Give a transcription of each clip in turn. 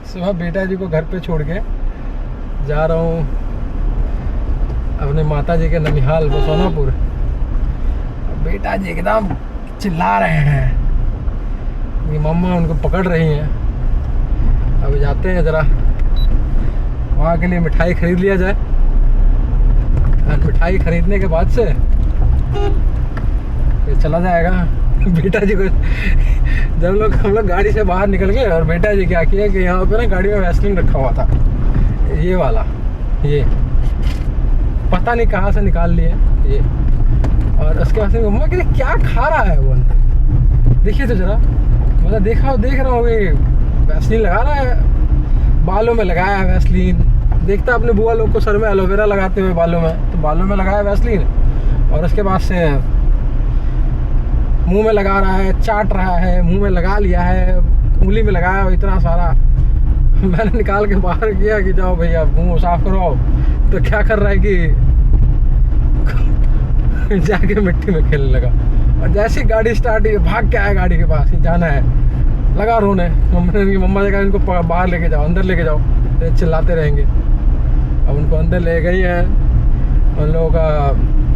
सुबह बेटा जी को घर पे छोड़ के जा रहा हूँ अपने माता जी के ननिहाल बसौनापुर। बेटा जी एकदम चिल्ला रहे हैं, मेरी मम्मा उनको पकड़ रही हैं। अब जाते हैं ज़रा वहाँ के लिए मिठाई खरीद लिया जाए, और मिठाई खरीदने के बाद से फिर चला जाएगा। बेटा जी को जब हम लोग गाड़ी से बाहर निकल गए और बेटा जी क्या किया कि यहाँ पे ना गाड़ी में वैसलीन रखा हुआ था, ये वाला, ये पता नहीं कहाँ से निकाल लिए ये। और उसके बाद मम्मा कहते क्या खा रहा है वो अंदर, देखिए तो जरा। मतलब देख रहा हूँ ये वैसलीन लगा रहा है, बालों में लगाया है वैसलीन। देखता अपने बुआ लोग को सर में एलोवेरा लगाते हुए बालों में, तो बालों में लगाया वैसलीन और उसके बाद से मुंह में लगा रहा है, चाट रहा है, मुंह में लगा लिया है, उंगली में लगाया इतना सारा। मैंने निकाल के बाहर किया कि जाओ भैया मुंह साफ करवाओ, तो क्या कर रहा है कि जाके मिट्टी में खेलने लगा। और जैसे गाड़ी स्टार्ट हुई भाग के आया गाड़ी के पास, ही जाना है, लगा रोने। मम्मा ने कहा इनको बाहर लेके जाओ, अंदर लेके जाओ, तो चिल्लाते रहेंगे। अब उनको अंदर ले गई हैं, उन लोगों का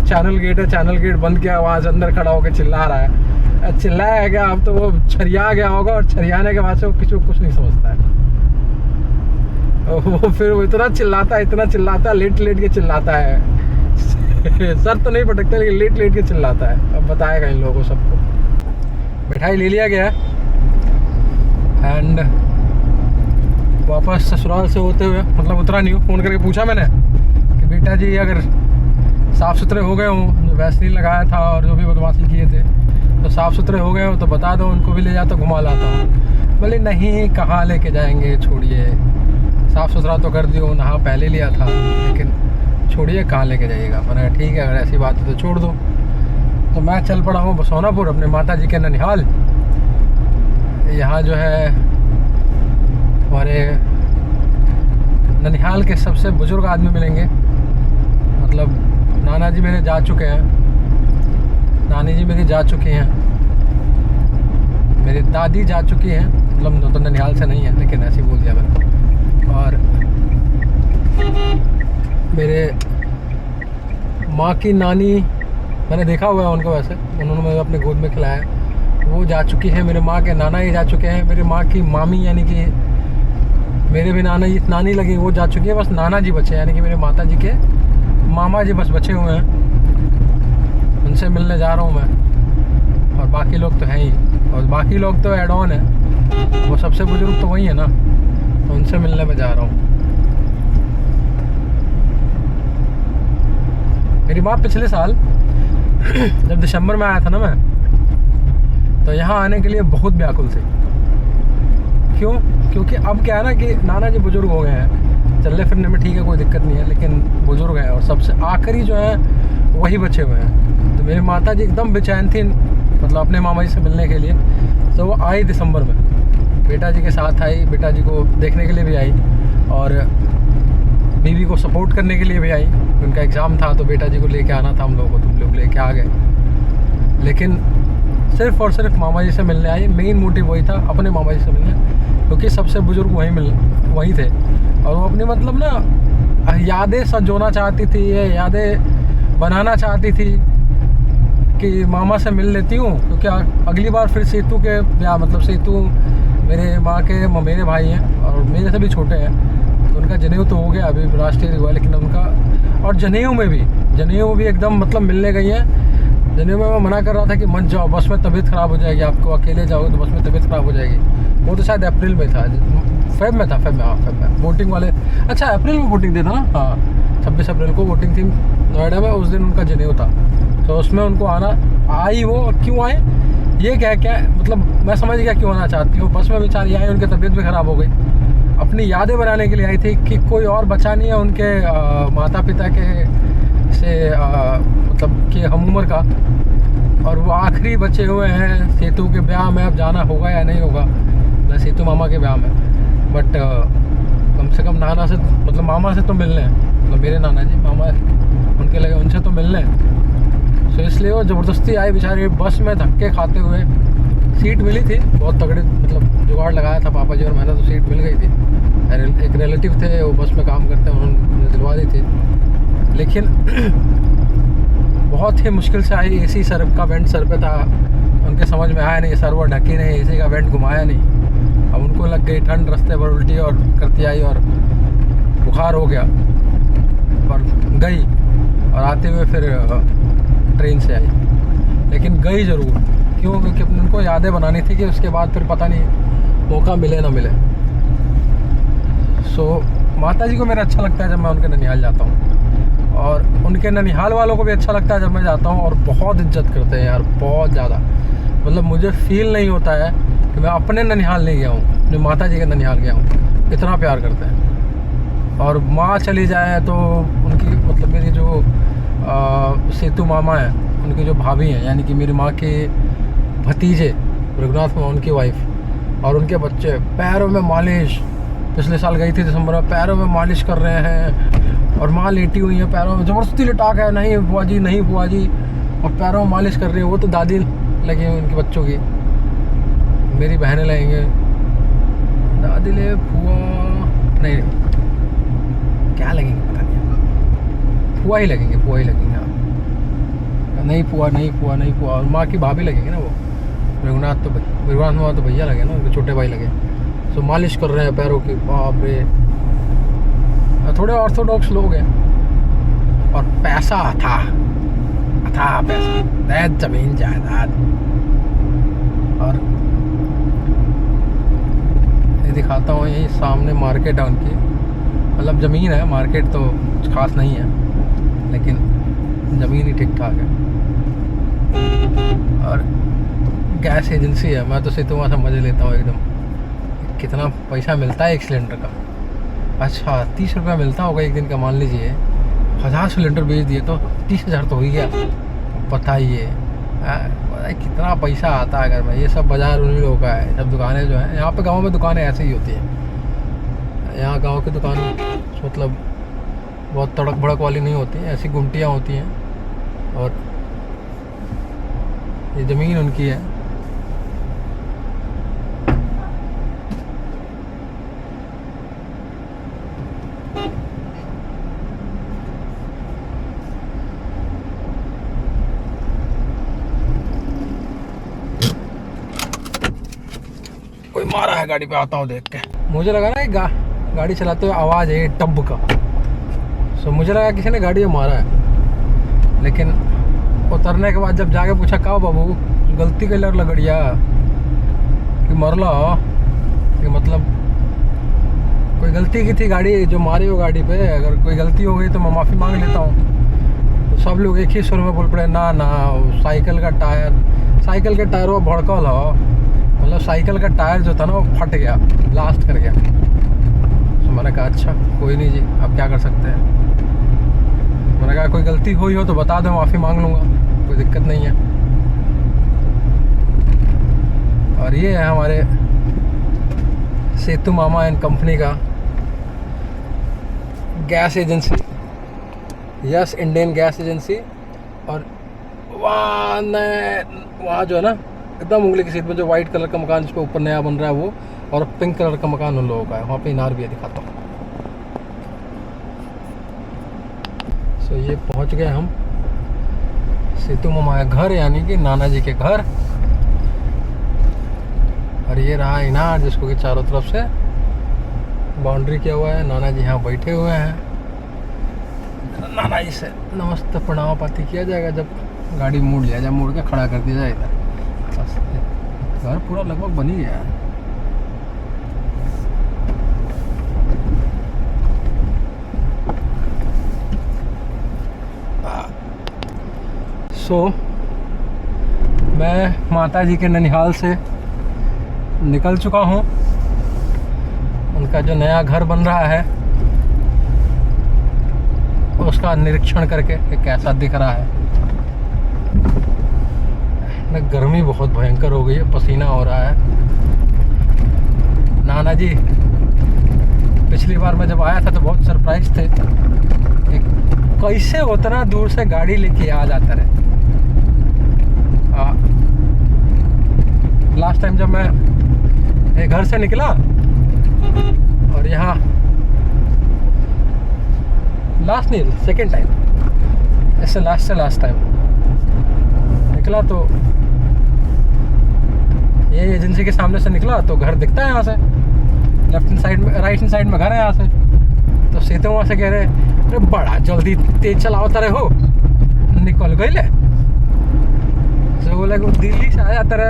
चैनल गेट है, चैनल गेट बंद किया, वहाँ से अंदर खड़ा होकर चिल्ला रहा है। चिल्लाया है क्या, अब तो वो छरिया गया होगा, और छरियाने के बाद से वो किसी को कुछ नहीं समझता है। वो फिर वो इतना चिल्लाता है, लेट के चिल्लाता है। सर तो नहीं पटकता, लेकिन लेट के चिल्लाता है। अब बताएगा इन लोगों को सबको। मिठाई ले लिया गया एंड वापस ससुराल से होते हुए, मतलब उतरा नहीं हूँ, फ़ोन करके पूछा मैंने कि बेटा जी अगर साफ़ सुथरे हो गए हों, जो वैसलीन लगाया था और जो भी बदमाशी किए थे, तो साफ़ सुथरे हो गए हो तो बता दो, उनको भी ले जाता घुमा लाता हूँ। बोले नहीं कहाँ लेके जाएंगे, छोड़िए, साफ़ सुथरा तो कर दियो, नहा पहले लिया था, लेकिन छोड़िए कहाँ लेके जाइएगा। मैंने कहा ठीक है, अगर ऐसी बात है तो छोड़ दो। तो मैं चल पड़ा हूँ बसौनापुर अपने माता जी के ननिहाल। यहाँ जो है हमारे ननिहाल के सबसे बुज़ुर्ग आदमी मिलेंगे। मतलब नाना जी मेरे जा चुके हैं, नानी जी मेरी जा चुकी हैं, मेरी दादी जा चुकी हैं, मतलब तो ननिहाल से नहीं है, लेकिन ऐसे ही बोल दिया मैंने। और मेरे माँ की नानी, मैंने देखा हुआ है उनको, वैसे उन्होंने मुझे अपने गोद में खिलाया, वो जा चुकी है। मेरे माँ के नाना ही जा चुके हैं। मेरे माँ की मामी यानी कि मेरे भी नानी लगी, वो जा चुकी है। बस नाना जी बचे, यानी कि मेरे माता जी के मामा जी बस बचे हुए हैं। उनसे मिलने जा रहा हूँ मैं, और बाकी लोग तो हैं ही, और बाकी लोग तो एड ऑन है, वो सबसे बुजुर्ग तो वही है ना, तो उनसे मिलने में जा रहा हूँ। मेरी माँ पिछले साल जब दिसंबर में आया था ना मैं, तो यहाँ आने के लिए बहुत व्याकुल थी। क्यों? क्योंकि अब क्या है ना कि नाना जी बुजुर्ग हो गए हैं, चलने फिरने में ठीक है, कोई दिक्कत नहीं है, लेकिन बुजुर्ग हैं और सबसे आखिरी जो है वही बचे हुए हैं। तो मेरी माता जी एकदम बेचैन थी, मतलब अपने मामा जी से मिलने के लिए। तो वो आई दिसंबर में, बेटा जी के साथ आई, बेटा जी को देखने के लिए भी आई, और बीवी को सपोर्ट करने के लिए भी आई। उनका एग्ज़ाम था तो बेटा जी को लेके आना था हम लोगों को, तुम लोग लेके आ गए। लेकिन सिर्फ़ और सिर्फ मामा जी से मिलने आई। मेन मोटिव वही था, अपने मामा जी से मिलने, क्योंकि सबसे बुजुर्ग वही थे। और वो अपनी मतलब ना यादें संजोना चाहती थी, ये यादें बनाना चाहती थी कि मामा से मिल लेती हूँ, क्योंकि अगली बार फिर सेतु के ब्याह, मतलब सेतु मेरे माँ के मेरे भाई हैं और मेरे से भी छोटे हैं, तो उनका जनेऊ तो हो गया, अभी राष्ट्रीय हुआ, लेकिन उनका और जनेऊ में भी एकदम मतलब मिलने गई हैं। जनेऊ में मैं मना कर रहा था कि मत जाओ, बस में तबीयत ख़राब हो जाएगी, आपको अकेले जाओगे तो बस में तबीयत ख़राब हो जाएगी। वो तो शायद अप्रैल में था, फेब में वोटिंग वाले, अच्छा अप्रैल में वोटिंग देता ना, हाँ 26 अप्रैल को वोटिंग थी नोएडा में, उस दिन उनका जनेऊ था। तो उसमें उनको आना आई, वो क्यों आए ये क्या मतलब मैं समझ गया क्यों आना चाहती हूँ। बस में बेचारी आई, उनकी तबीयत भी ख़राब हो गई, अपनी यादें बनाने के लिए आई थी कि कोई और बचा नहीं है उनके माता पिता के से मतलब कि हम उम्र का, और वो आखिरी बचे हुए हैं। सेतु के ब्याह में अब जाना होगा या नहीं होगा, सेतु मामा के ब्याह में, बट कम से कम नाना से, मतलब मामा से तो मिलने, मतलब मेरे नाना जी मामा उनके लगे, उनसे तो मिलने। तो इसलिए वो ज़बरदस्ती आई बेचारी, बस में धक्के खाते हुए। सीट मिली थी बहुत तगड़ी, मतलब जुगाड़ लगाया था पापा जी और मैंने, तो सीट मिल गई थी। एक रिलेटिव थे, वो बस में काम करते हैं, उन्होंने दिलवा दी थी। लेकिन बहुत ही मुश्किल से आई। एसी सर का वेंट सर पे था, उनके समझ में आया नहीं, सर वो ढकी नहीं, एसी का वेंट घुमाया नहीं। अब उनको लग गई ठंड, रास्ते पर उल्टी और करती आई और बुखार हो गया और गई, और आते हुए फिर ट्रेन से आई। लेकिन गई ज़रूर, क्यों? क्योंकि उनको यादें बनानी थी कि उसके बाद फिर पता नहीं मौका मिले ना मिले। सो माता जी को मेरा अच्छा लगता है जब मैं उनके ननिहाल जाता हूँ, और उनके ननिहाल वालों को भी अच्छा लगता है जब मैं जाता हूँ, और बहुत इज्जत करते हैं यार, बहुत ज़्यादा। मतलब मुझे फील नहीं होता है कि मैं अपने ननिहाल नहीं गया हूँ, जो माता जी के ननिहाल गया हूँ। इतना प्यार करते हैं। और माँ चली जाए तो उनकी, मतलब मेरी जो सेतु मामा है, उनकी जो भाभी हैं, यानी कि मेरी माँ के भतीजे रघुनाथ मामा, उनकी वाइफ और उनके बच्चे, पैरों में मालिश। पिछले साल गई थी दिसंबर में, पैरों में मालिश कर रहे हैं, और माँ लेटी हुई है पैरों में, ज़बरदस्ती लिटा के, नहीं बुआ जी, नहीं बुआ जी, और पैरों में मालिश कर रही है। वो तो दादी लगी हुई उनके बच्चों की, मेरी बहनें लगेंगे, दादी ले फुआ, नहीं क्या लगेंगे पता नहीं, फुआ ही लगेंगे, फुआ ही लगेंगे। हाँ, नहीं फुआ, नहीं फुआ, नहीं फुआ। और माँ की भाभी लगेंगे ना, वो रघुनाथ मामा तो भैया लगे ना, उनके छोटे भाई लगे। सो मालिश कर रहे हैं पैरों की, बाप रे। थोड़े ऑर्थोडॉक्स लोग हैं, और पैसा था पैसा, दैत जमीन जायदाद। और ये दिखाता हूँ, यही सामने मार्केट है उनकी, मतलब ज़मीन है, मार्केट तो कुछ खास नहीं है, लेकिन ज़मीन ही ठीक ठाक है। और गैस एजेंसी है, मैं तो सिर्फ वहाँ से मज़े लेता हूँ एकदम। कितना पैसा मिलता है एक सिलेंडर का? अच्छा 30 रुपया मिलता होगा एक दिन का, मान लीजिए 1000 सिलेंडर बेच दिए तो 30,000 तो हो ही गया। बताइए कितना पैसा आता है अगर मैं। ये सब बाज़ार उन्हीं लोगों का है, सब दुकानें जो हैं यहाँ पे, गांव में दुकानें ऐसे ही होती हैं। यहाँ गांव की दुकान मतलब बहुत तड़क भड़क वाली नहीं होती हैं, ऐसी गुमटियाँ होती हैं। और ये ज़मीन उनकी है। कोई मारा है गाड़ी पे, आता हूँ देख के। मुझे लगा ना गाड़ी चलाते हुए आवाज़ है टब का, सो मुझे लगा किसी ने गाड़ी में मारा है। लेकिन उतरने के बाद जब जाके पूछा, का बाबू गलती के लग लगड़िया कि मरला, कि मतलब कोई गलती की थी गाड़ी जो मारी हो गाड़ी पे, अगर कोई गलती हो गई तो मैं माफ़ी मांग लेता हूँ। तो सब लोग एक ही सुर में बोल पड़े, ना साइकिल का के टायर वो भड़कल हो, मतलब साइकिल का टायर जो था ना वो फट गया, ब्लास्ट कर गया। तो मैंने कहा अच्छा कोई नहीं जी, आप क्या कर सकते हैं। मैंने कहा कोई गलती हुई हो तो बता दो, माफ़ी मांग लूँगा, कोई दिक्कत नहीं है। और ये है हमारे सेतु मामा एंड कंपनी का gas agency, yes Indian gas agency. और वहाँ जो है ना एकदम उंगली की सीट पे जो वाइट कलर का मकान जिस पे ऊपर नया बन रहा है वो, और पिंक कलर का मकान उन लोगों का है। वहाँ पे इनार भी है, दिखाता हूँ। सो ये पहुँच गए हम सेतु मामा के घर, यानी कि नाना जी के घर। और ये रहा इनार जिसको कि चारों तरफ से बाउंड्री किया हुआ है। नाना जी यहाँ बैठे हुए हैं। नाना जी से नमस्ते प्रणाम पाती किया जाएगा जब गाड़ी मोड़ लिया जाए, मोड़ के खड़ा कर दिया जाए इधर। घर पूरा लगभग बन ही गया है। मैं माता जी के ननिहाल से निकल चुका हूँ। उनका जो नया घर बन रहा है उसका निरीक्षण करके कि कैसा दिख रहा है। गर्मी बहुत भयंकर हो गई है, पसीना हो रहा है। नाना जी पिछली बार मैं जब आया था तो बहुत सरप्राइज थे कि कैसे उतना दूर से गाड़ी लेके आ जाता रहे। लास्ट टाइम जब मैं घर से निकला और और यहाँ लास्ट नहीं, सेकेंड टाइम, इससे लास्ट टाइम निकला तो ये एजेंसी के सामने से निकला तो घर दिखता है यहाँ से, लेफ्ट हैंड साइड में, राइट हैंड साइड में घर है यहाँ से। तो सीधे वहाँ से कह रहे अरे बड़ा जल्दी तेज चलाओ तारे हो, निकल गई ले। तो बोले दिल्ली से आया तेरे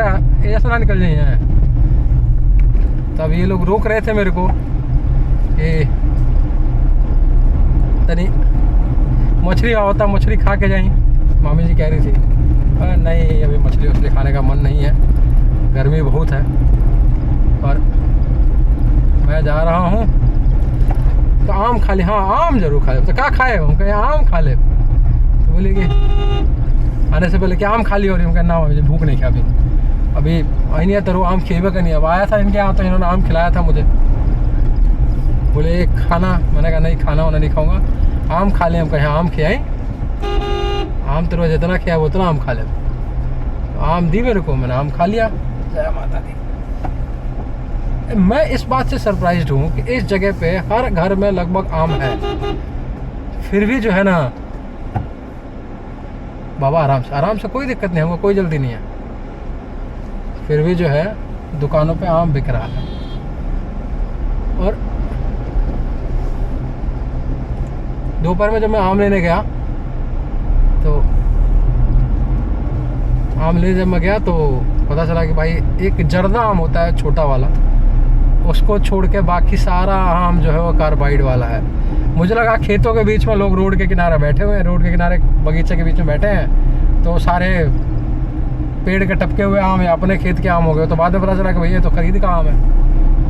ऐसा ना निकल जाइए हैं। तब ये लोग रोक रहे थे मेरे को कि तनी मछली होता, मछली खा के जाई। मामी जी कह रही थी नहीं अभी मछली वछली खाने का मन नहीं है, गर्मी बहुत है। और मैं जा रहा हूँ तो आम खा ले। हाँ आम जरूर खा ले। तो क्या खाए? हम कहे आम खा ले। तो बोले कि आने से पहले क्या आम खा ली? और हम कहे ना मुझे भूख नहीं खा अभी आई नहीं है तो आम खेबे का नहीं। अब आया था इनके यहाँ तो इन्होंने आम खिलाया था मुझे। बोले एक खाना, मैंने कहा नहीं खाना वाना नहीं खाऊंगा, आम खा ले। हम कहे आम खियाई, आम तेरे जितना खिया वो उतना आम खा ले। तो आम दी मेरे को, मैंने आम खा लिया। जय माता दी। मैं इस बात से सरप्राइज्ड हूँ कि इस जगह पे हर घर में लगभग आम है, फिर भी जो है ना बाबा आराम से कोई दिक्कत नहीं, हमको कोई जल्दी नहीं है, फिर भी जो है दुकानों पे आम बिक रहा है। और दोपहर में जब मैं आम लेने गया तो आम लेने जब मैं गया तो पता चला कि भाई एक जर्दा आम होता है छोटा वाला, उसको छोड़ के बाकी सारा आम जो है वो कार्बाइड वाला है। मुझे लगा खेतों के बीच में लोग रोड के किनारे बैठे हुए हैं, रोड के किनारे बगीचे के बीच में बैठे हैं, तो सारे पेड़ के टपके हुए आम या अपने खेत के आम हो गए। तो बाद में पता चला कि भैया तो खरीद का आम है,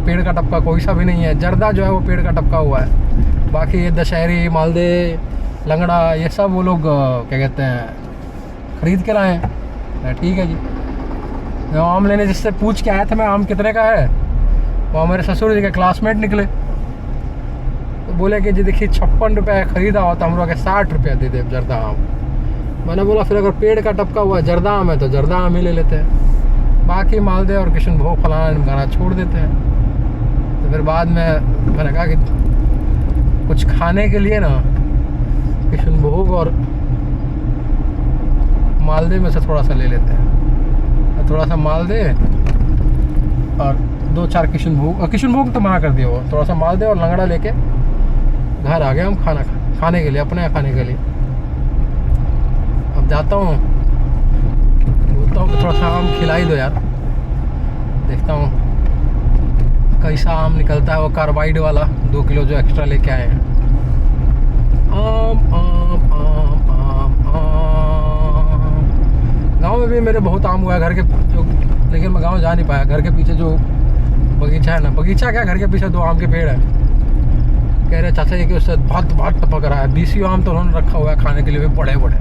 पेड़ का टपका कोई सा भी नहीं है। जर्दा जो है वो पेड़ का टपका हुआ है। बाकी ये दशहरी, मालदे, लंगड़ा, ये सब वो लोग क्या कहते हैं खरीद के लाए हैं। ठीक है जी। मैं आम लेने जिससे पूछ के आया था मैं आम कितने का है, वो मेरे ससुर जी के क्लासमेट निकले। तो बोले कि जी देखिए 56 रुपये खरीदा होता, हम लोग 60 रुपये दे दे जर्दा आम। मैंने बोला फिर अगर पेड़ का टपका हुआ जर्दा आम है तो जर्दा आम ही ले लेते हैं, बाकी मालदे और किशनभोग फलाना गाना छोड़ देते हैं। तो फिर बाद में मैंने कहा कि कुछ खाने के लिए ना किशनभोग और मालदे में से थोड़ा सा ले लेते हैं, थोड़ा सा मालदे और 2-4 किशनभोग तो मना कर दिया वो, थोड़ा सा मालदे और लंगड़ा लेके घर आ गए हम खाने के लिए, अपने खाने के लिए। अब जाता हूँ, बोलता हूँ कि थोड़ा सा आम खिलाई दो यार, देखता हूँ कैसा आम निकलता है वो कार्बाइड वाला 2 किलो जो एक्स्ट्रा लेके आए हैं। आम आम आम आम आम। गाँव में भी मेरे बहुत आम हुआ है घर के जो, लेकिन मैं गाँव जा नहीं पाया। घर के पीछे जो बगीचा है ना, बगीचा क्या घर के पीछे 2 आम के पेड़ है। कह रहे चाचा जी कि उससे बहुत टपक रहा है। 20 आम तो उन्होंने रखा हुआ है खाने के लिए, भी बड़े बड़े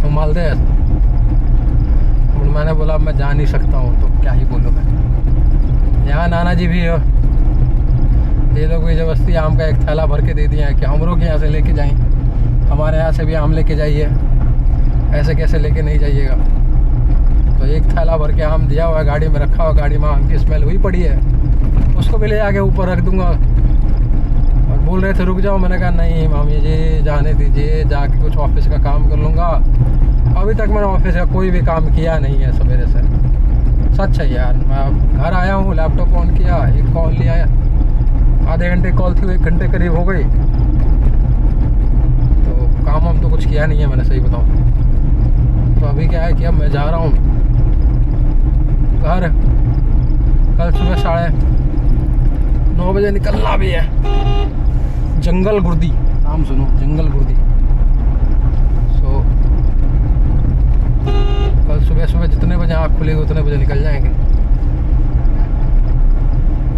तो मालदे है। मैंने बोला मैं जा नहीं सकता हूँ तो क्या ही बोलूँ मैं। यहाँ नाना जी भी हो, ये लोग भी जबरदस्ती आम का एक थैला भर के दे दिया है कि हम लोग यहाँ से लेके जाएं, हमारे यहाँ से भी आम लेके जाइए, ऐसे कैसे लेके नहीं जाइएगा। तो एक थैला भर के आम दिया हुआ है, गाड़ी में रखा हुआ, गाड़ी में आम की स्मेल हुई पड़ी है, उसको भी ले जाके ऊपर रख दूंगा। और बोल रहे थे रुक जाओ, मैंने कहा नहीं मामी जी जाने दीजिए, जाके कुछ ऑफिस का काम कर लूँगा। अभी तक मैंने ऑफिस का कोई भी काम किया नहीं है सवेरे से, सच है यार। मैं घर आया हूँ, लैपटॉप ऑन किया, एक कॉल लिया, आधे घंटे कॉल थी, 1 घंटे करीब हो गई, तो काम हम तो कुछ किया नहीं है मैंने, सही बताऊँ। तो अभी क्या है कि अब मैं जा रहा हूँ घर, कल सुबह 9:30 बजे निकलना भी है। जंगल गुर्दी, नाम सुनो, जंगल गुर्दी। सो कल सुबह जितने बजे आँख खुलेगी उतने बजे निकल जाएंगे।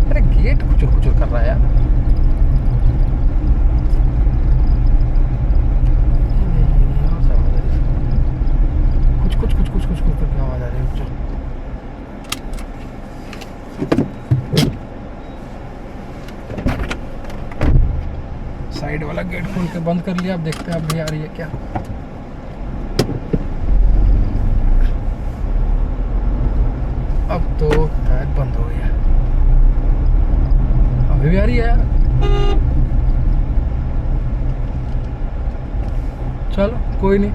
अरे गेट खुचुर कर रहा है यार। कुछ करके आवाज आ रही है। साइड वाला गेट खोल के बंद कर लिया, अब देखते हैं अब भी आ रही है क्या। अब तो शायद बंद हो गया। अभी अभी भी आ रही है यार। चलो कोई नहीं,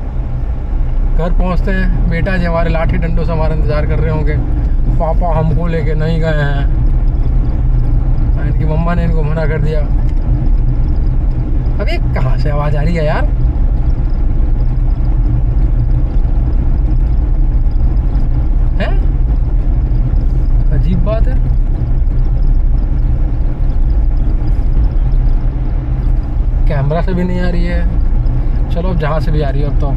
घर पहुंचते हैं। बेटा जी हमारे लाठी डंडों से हमारा इंतज़ार कर रहे होंगे, पापा हमको लेके नहीं गए हैं, इनकी मम्मा ने इनको मना कर दिया। अबे कहाँ से आवाज़ आ रही है यार? है अजीब बात है। कैमरा से भी नहीं आ रही है। चलो अब जहाँ से भी आ रही है अब तो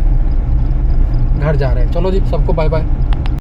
घर जा रहे हैं। चलो जी, सबको बाय बाय।